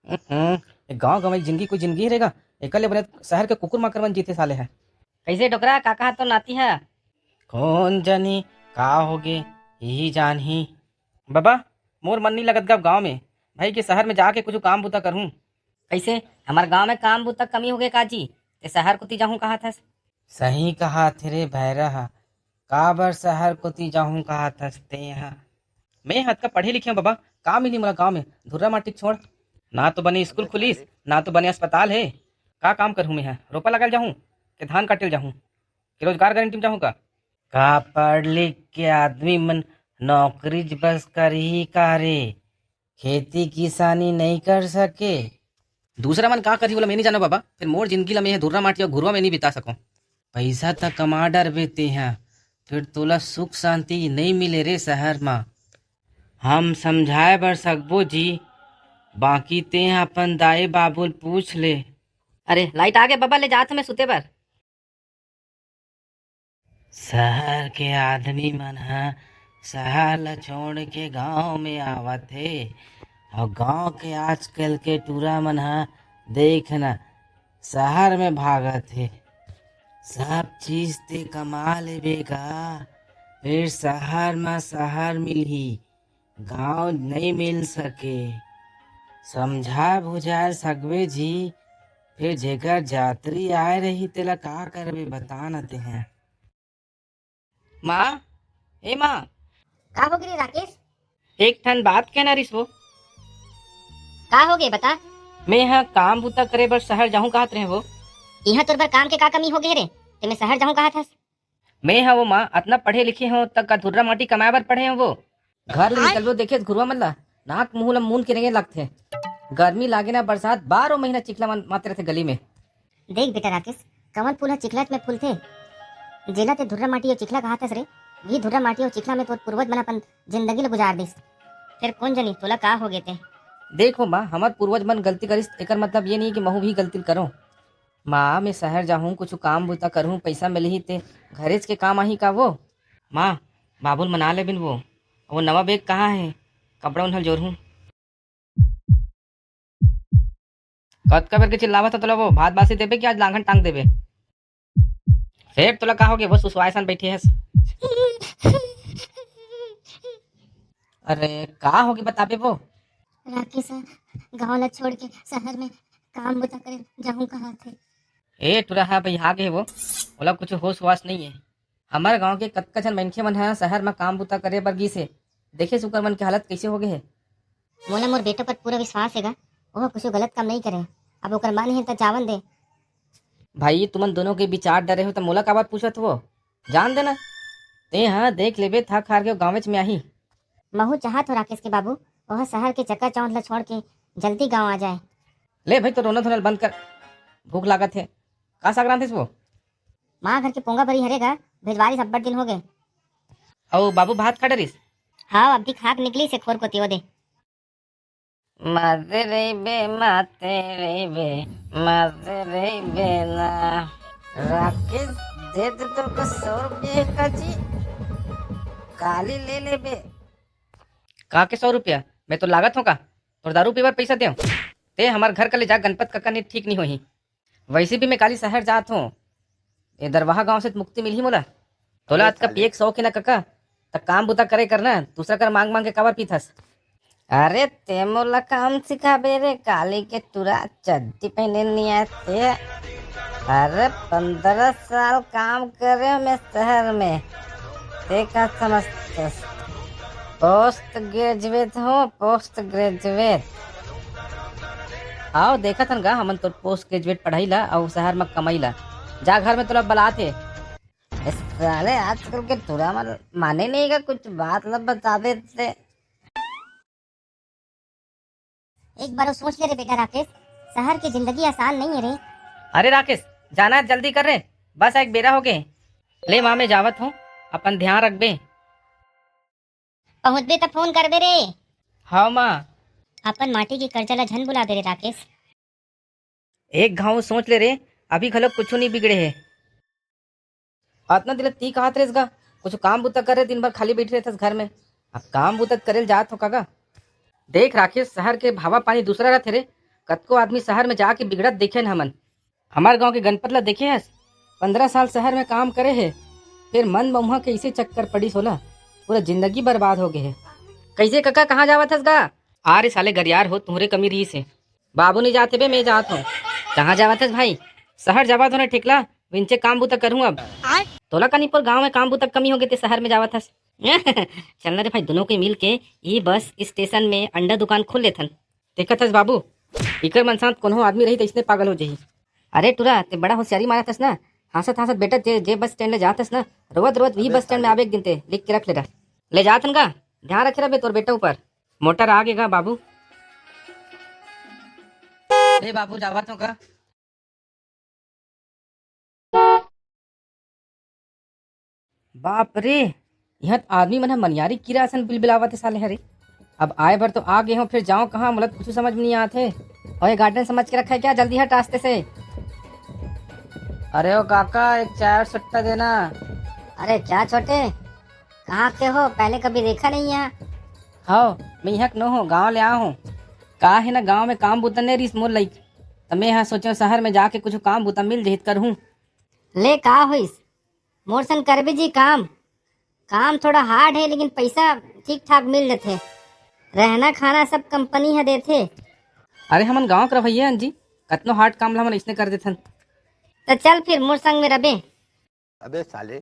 गाँव गाँव जिंदगी कोई जिंदगी रहेगा। एकले बने शहर के कुकुर माकर मन जीते साले है। कैसे डोकरा काका तो नाती है। कौन जानी का होगे यही जान ही। बाबा मोर मन नहीं लगत गा गाँव में। भाई के शहर में जाके कुछ काम बुता करूँ। कैसे हमारे गांव में काम बुता कमी हो गए काजी ते शहर कोती जाहूँ कहा था। सही कहा थे भैरा काबर शहर कोती जाहूँ कहा थसते यहाँ। मैं हद का पढ़े लिखे हूँ बाबा। काम ही नहीं मोला गाँव में धुर्रा माटी छोड़। ना तो बने स्कूल खुलीस ना तो बने अस्पताल है। का काम करूँ मैं यहाँ रोपा लगाल जाऊँ कि धान काटेल जाऊँ कि रोजगार गारंटी में जाऊँ का पढ़ लिख के आदमी मन नौकरी बस कर ही का रे। खेती किसानी नहीं कर सके। दूसरा मन का करी बोला मैं नहीं जाना बाबा। फिर मोर जिंदगी ला मैं धुर्रा माटी और घुरवा में नहीं बिता सकूं। पैसा तक कमा डर बेते हैं फिर तोला सुख शांति नहीं मिले रे शहर में। हम समझाए बर सकबो जी बाकी ते अपन दाई बाबुल पूछ ले। अरे लाइट आ गए बाबा ले जात मैं सुते पर। शहर के आदमी मन ह शहर ला छोड़ के गांव में आवत हे और गांव के आजकल के टूरा मन ह देखना शहर में भागत हे। सब चीज ते कमा लेबे का फिर शहर में शहर मिलही गांव नहीं मिल सके। समझा बुझा सकबे जी फिर जेकर जातरी आए रही तेला का करबे बता न ते हैं। माँ ए माँ का हो गई राकेश? एक ठन बात कहना रिस वो। का हो गए बता। मैं यहाँ काम बुता करे बर शहर जाहूँ कहत रहे वो। यहाँ तोर बर काम के का कमी हो गए रे ते मैं शहर जाऊँ कहा था। मैं हाँ वो माँ अतना पढ़े लिखे हो तक का धुर्रा माटी कमाए बर पढ़े हो वो। घर ले निकलबो देखे घुरवा मन ला नाक मुंह ला मून के रंगे लगथे। गर्मी लागे ना बरसात 12 महीना चिखला माते रहते गली में। देख बेटा राकेश कमल फूल चिखलत में फूल थे जेला ते धुर्रा माटी और चिखला कहा था रे। ये धुर्रा माटी और चिखला में तोर पूर्वज मन अपन जिंदगी ला गुजार दिस फिर कौन जनी तोला का हो गए थे। देखो माँ हमार पूर्वज मन गलती करिस एकर मतलब ये नहीं कि महू भी गलती करो। माँ मैं शहर जाहूँ कुछ काम बुता करूँ पैसा मिलही ते घरेज के काम आही का वो। माँ बाबुल मना ले बिन वो नवा बैग कहाँ है कपड़ा उन्हल जोड़ूँ। कद का के चिल्लावा था तोला वो भात बासी देबे कि आज लांघन टांग देबे। फिर तोला का हो गया वो सुसवायसन बैठी है। अरे का होगी बताबे वो। राकेश गाँव ला छोड़ के शहर में काम बुता करे जाऊँ कहा थे। ए तुरा है भाई आगे वो बोला कुछ होश वास नहीं है। हमारे गांव के कतका जन मनखे मन है शहर में काम बुता करे बर गी से देखे सुकर मन की हालत कैसे हो गए है। मोला मोर बेटो पर पूरा विश्वास हैगा वो कुछ गलत काम नहीं करे। अब ओकर मन है तो जावन दे। भाई तुमन दोनों के विचार डरे हो तो मोला का बात पूछत वो जान देना ते हाँ देख लेबे थक हार के गाँव में आही। महू चाहत हो राकेश के बाबू वह शहर के चक्कर चौंध ला छोड़ के जल्दी गाँव आ जाए। ले भाई तो रोना धोना बंद कर भूख लागत है का सागरान थे वो। माँ घर के पोंगा भरी हरेगा भिजवारी सब दिन हो गए। और बाबू भात खा डरिस। हाँ अब खाक निकली से खोर को तियो दे। माते रे बे ना राकेश दे दे तो को 100 रुपये का जी काली ले ले बे। का के 100 रुपया मैं तो लागत हूँ का और दारू पीवर पैसा दे ते हमारे घर का ले जा गणपत काका ने ठीक नहीं होही। वैसे भी मैं काली शहर जात हूँ ये दरवाहा गांव से मुक्ति मिली मोला। तोला आज का पिए 100 के ना काका तब काम बुता करे करना दूसरा कर मांग मांग के काबर पीथस। अरे ते मोला काम सिखाबे रे काली के तुरा चड्डी पहने नहीं आते। अरे 15 साल काम करे मैं शहर में ते का समझतस। पोस्ट ग्रेजुएट हो पोस्ट ग्रेजुएट। आओ देखा थन गा हमन तो पोस्ट ग्रेजुएट पढ़ाई ला और शहर में कमाई ला जा घर में तोला बलाते। साले आजकल के तुरा माने नहीं का कुछ बात लब बता देते। एक बार सोच ले रे बेटा राकेश शहर की जिंदगी आसान नहीं है रे। अरे राकेश जाना है जल्दी कर रहे बस एक बेरा हो गए। ले माँ में जावत हूँ अपन ध्यान रख बे। पहुँच बे तो फोन कर बे रे। हाँ माँ अपन माटी की कर्जा ला झन बुला दे रे राकेश। एक घाव सोच ले रे अभी खलो कुछ नहीं बिगड़े है। अतना दिल ती कहा गा कुछ काम बुता करे दिन भर खाली बैठे रहते घर में अब काम बुता करे जात हो कागा। देख राकेश शहर के भावा पानी दूसरा रहते रे कतको आदमी शहर में जाके बिगड़त देखे न हमन। हमार गांव के गणपत ला देखे हस, 15 साल शहर में काम करे है, फिर मन बहुआ के इसे चक्कर पड़ी सोला, पूरा जिंदगी बर्बाद हो गए है। कैसे काका कहाँ जावत हस गा? अरे साले गरियार हो, तुम्हारे कमी रही से। बाबू नहीं जाते बे, मैं जात हूँ। कहाँ जावत हस भाई? शहर जावत होने ठेकला, विंचे काम बूता करूँ अब। तोला कनीपुर गांव में काम बूता कमी हो गए थे, शहर में जावत हस। चलना रे भाई, दोनों के मिल के ये बस स्टेशन में अंडा दुकान खोल लेथन। देखत हस बाबू, इकर मन साथ कोनो आदमी रही तो इसने पागल हो जाही। अरे टुरा ते बड़ा होशियारी मारत हस ना, हंसत हंसत बेटा जे बस स्टैंड ले जात हस ना, रोवत रोवत वही बस स्टैंड में आवे एक दिन ते लिख के रख ले जातन का। ध्यान रखे रहे तोर बेटा ऊपर, मोटर आ गेगा बाबू। ए बाबू जावत हो का? बाप रे, यह आदमी मन मनियारी कीरा असन बिलबिलावत है साले हरे। अब आए भर तो आ गए हो, फिर जाओ कहाँ, मतलब कुछ समझ में नहीं आते। और ये गार्डन समझ के रखा है क्या? जल्दी हट रास्ते से। अरे ओ काका, एक चाय और सट्टा देना। अरे क्या छोटे, कहाँ के हो? पहले कभी देखा नहीं यहाँ। हाँ, मैं यहाँ न हूँ, गाँव ले आया हूँ। का है ना, गाँव में काम बूता नहीं रही मोर लाइक, तो मैं यहाँ सोचो शहर में जाके कुछ काम बूता मिल जहित कर हूँ। ले का होइस, मोर संग करबे जी काम। काम थोड़ा हार्ड है लेकिन पैसा ठीक ठाक मिल जाते। रहना खाना सब कंपनी है देते। अरे हमन गाँव कर भैया जी, कतनो हार्ड काम ला हमन इसने कर देथन। तो चल फिर मोर संग में रबे। अबे साले